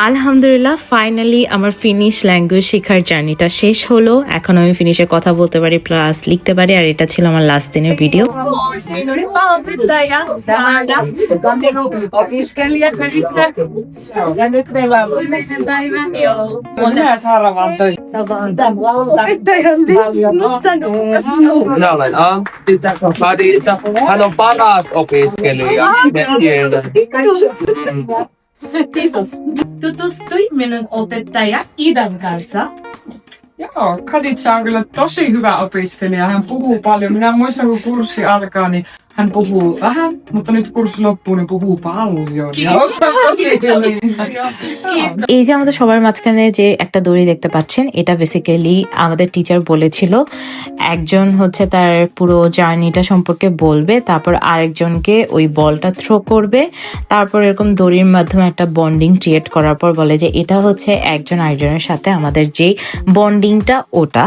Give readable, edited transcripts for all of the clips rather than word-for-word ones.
আলহামদুলিল্লাহ ফাইনালি আমার finish language শেখার জার্নিটা শেষ হলো। এখন আমি ফিনিশে কথা বলতে পারি প্লাস লিখতে পারি, আর এটা ছিল আমার লাস্ট দিনের video. Hän on paras opiskelija. Kiitos. Tutustui minun opettaja Idan kanssa. Joo, Kaditsa on kyllä tosi hyvä opiskelija. Hän puhuu paljon. Minä muistan, kun kurssi alkaa, niin hän puhuu vähän, mutta nyt kurssi loppuu, niin puhuu paljon. Ja osaa tosi hyvin. এই যে আমাদের সবার মাঝখানে যে একটা দড়ি দেখতে পাচ্ছেন, এটা বেসিক্যালি আমাদের টিচার বলেছিল একজন হচ্ছে তার পুরো জার্নিটা সম্পর্কে বলবে, তারপর আরেকজনকে ওই বলটা থ্রো করবে, তারপর এরকম দড়ির মাধ্যমে একটা বন্ডিং ক্রিয়েট করার পর বলে যে এটা হচ্ছে একজন আরেকজনের সাথে আমাদের যে বন্ডিংটা ওটা।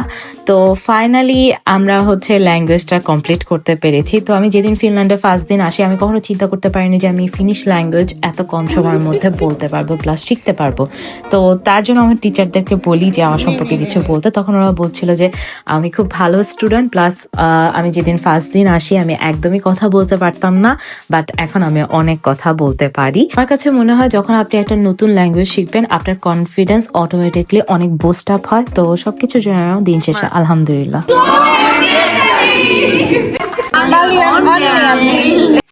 তো ফাইনালি আমরা হচ্ছে ল্যাঙ্গুয়েজটা কমপ্লিট করতে পেরেছি। তো আমি যেদিন ফিনল্যান্ডে ফার্স্ট দিন আসি, আমি কখনো চিন্তা করতে পারিনি যে আমি ফিনিশ ল্যাঙ্গুয়েজ এত কম সময়ের মধ্যে বলতে পারবো প্লাস শিখতে পারবো। তো তার জন্য আমার টিচারদেরকে বলি যে আমার সম্পর্কে কিছু বলতে, তখন ওরা বলছিল যে আমি খুব ভালো স্টুডেন্ট, প্লাস আমি যেদিন ফার্স্ট দিন আসি আমি একদমই কথা বলতে পারতাম না, বাট এখন আমি অনেক কথা বলতে পারি। আমার কাছে মনে হয় যখন আপনি একটা নতুন ল্যাঙ্গুয়েজ শিখবেন আপনার কনফিডেন্স অটোমেটিকলি অনেক বুস্ট আপ হয়। তো সবকিছুর জন্য দিন শেষে আলহামদুলিল্লাহ।